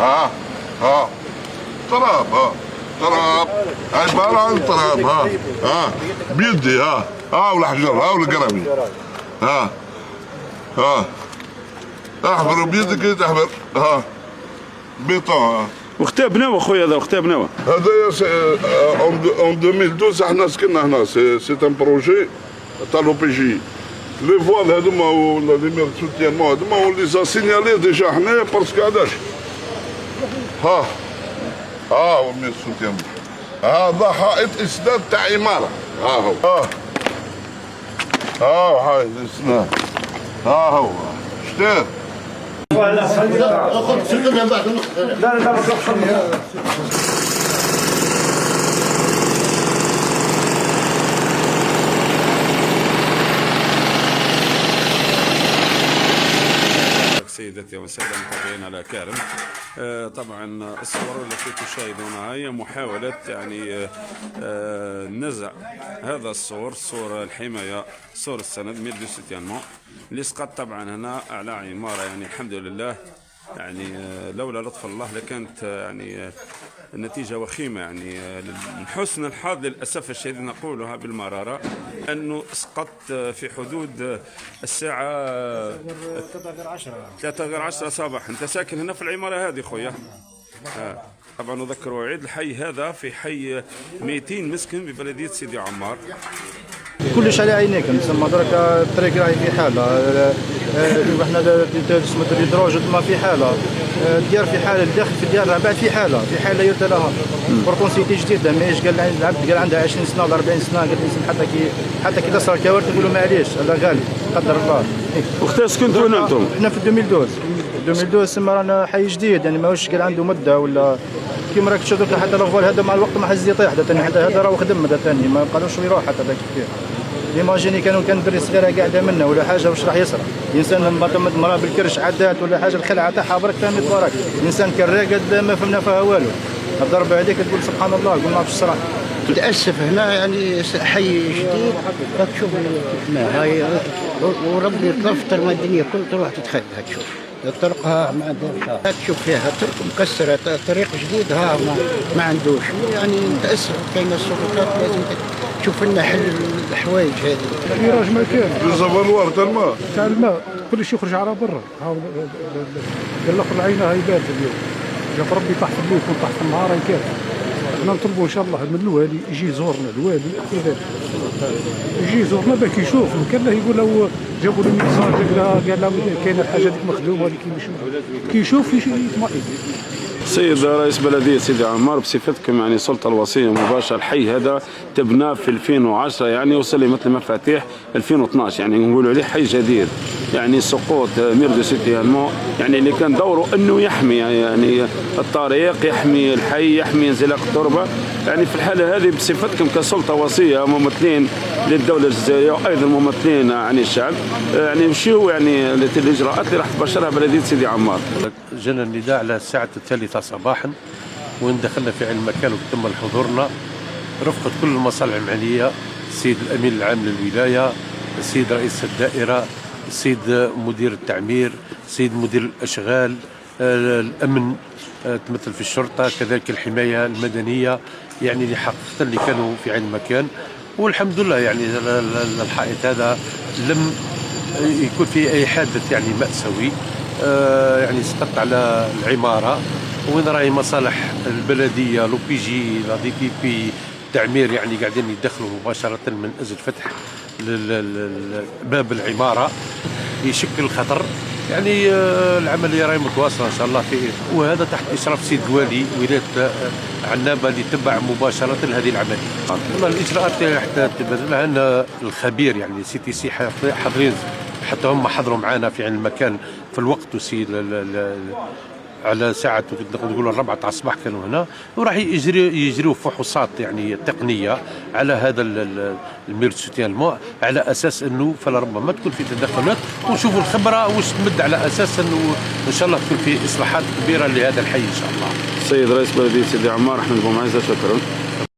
ها ها تراب، ها تراب، عبارة عن تراب، ها بيدي، ها والحجر، ها والقرمي، ها احفر بيدك تحفر، بيطون. وقتها بناوة خويا هذا، وقتها بناوة. هذا اون 2012 احنا سكننا هنا، سي ان بروجي تاع لو بي جي. لي فوال هذوما ولا لي مير سوتيانمون هذوما ولي زا سينيالي ديجا حنايا باسكو علاش؟ ها مير سوتيانمون. هذا حائط اسناد تاع عمارة، هو حائط اسناد، هو شتاه. سيدتي والسادة المتابعين على كارم، طبعا الصور التي تشاهدونها هي محاولة يعني نزع هذا السور، سور الحماية، سور السند مير دو سوتيانمون اللي سقط طبعا هنا على عمارة. يعني الحمد لله، يعني لولا لطف الله لكانت يعني النتيجة وخيمة. يعني من حسن الحظ للأسف الشديد نقولها بالمرارة أنه سقط في حدود الساعة 3:10 صباحا. أنت ساكن هنا في العمارة هذه خويا؟ طبعا نذكر وأعيد، الحي هذا في حي 200 مسكن ببلدية سيدي عمار. كلش على عينيك، نسمى درك الطريق راهي في حاله، احنا اسمه الدروج ما في حاله، الديار في حاله، الداخل في الديار بعد في حاله لا يرثى لها. بوركونسيتي جديده ماهيش قال العبد قال عندها 20 سنه ولا 40 سنه، قال الانسان حتى كي تصل الكوارث يقولوا معليش الله غالب قدر الله. وقتها سكنتوا هنا انتم؟ احنا في 2012 سما رانا حي جديد، يعني ماهوش قال عنده مده ولا كيما راك تشوف درك. حتى الغفال هذا مع الوقت ما حز يطيح، هذا راهو خدم هذا ثاني ما قالوش يروح حتى ذاك كيف. ايماجيني كان دري صغيره قاعده منا ولا حاجه، واش راح يصرى؟ الانسان لما تمد مراه بالكرش عدات ولا حاجه الخلعه تاعها برك فهمت وراك، الانسان كان راقد ما فهمنا فيها والو. الضربه هذيك تقول سبحان الله، قول ما فيش صراحه. متاسف هنا يعني حي جديد، راك تشوف هنا هاي وربي يطفطر ما الدنيا كل تروح تتخذ تشوف طرقها ما عندهاش، تشوف فيها طرق مكسره، طريق جديد ما عندوش. يعني متاسف كاين السلطات لازم تشوف لنا حل الحوايج هذه. الفراج ما كان الزبالوار تاع الماء كل شيء يخرج على برا. قال الاخر العينه هاي بارده اليوم، جاب ربي طاح في الليل يكون طاح في النهار يكاد. احنا نطلبوا ان شاء الله من الوالي يجي يزورنا، الوالي كذلك يجي يزورنا باش يشوف كان له يقول له جابوا له ميزان قال له كاين الحاجه هذيك مخدومه هذيك كي يشوف يطمئن. سيد رئيس بلدية سيدي عمار، بصفتكم يعني السلطة الوصية مباشرة، الحي هذا تبنى في 2010 يعني وصل لي مثل مفاتيح 2012، يعني نقولوا عليه حي جديد. يعني سقوط مير دو سوتيانمون يعني اللي كان دوره انه يحمي يعني الطريق، يحمي الحي، يحمي انزلاق التربة. يعني في الحالة هذه بصفتكم كسلطة وصية ممثلين للدولة الجزائرية وايضا ممثلين عن الشعب، يعني وشو يعني الاجراءات اللي راح تبشرها بلدية سيدي عمار؟ جانا النداء على الساعة 3 صباحا، وين دخلنا في علم المكان وتم حضورنا رفقة كل المصالح المعنية، السيد الأمين العام للولاية، السيد رئيس الدائرة، السيد مدير التعمير، السيد مدير الأشغال، الأمن تمثل في الشرطة، كذلك الحماية المدنية، يعني اللي حقيقة اللي كانوا في علم المكان. والحمد لله يعني الحائط هذا لم يكون فيه أي حادث يعني مأساوي، يعني سقط على العمارة. وين راهي مصالح البلدية لو بي جي لا دي بي بي تعمير يعني قاعدين يدخلوا مباشرة من أجل فتح باب العمارة يشكل خطر. يعني العملية راهي متواصلة إن شاء الله وهذا تحت إشراف سيد الوالي ولاية عنابة اللي تبع مباشرة هذه العملية. الإجراءات اللي راح تبذلها أن الخبير يعني سي تي سي حاضرين، حتى هم حضروا معنا في عين المكان في الوقت وسيل على ساعة نقولوا 4 تاع الصباح كانوا هنا، وراح يجريوا فحوصات يعني تقنية على هذا المير سوتيانمون، على أساس أنه فلربما تكون في تدخلات ونشوفوا الخبرة واش تمد، على أساس أنه إن شاء الله تكون في إصلاحات كبيرة لهذا الحي إن شاء الله. السيد رئيس بلدية سيدي عمار أحمد بومعزة، شكرا.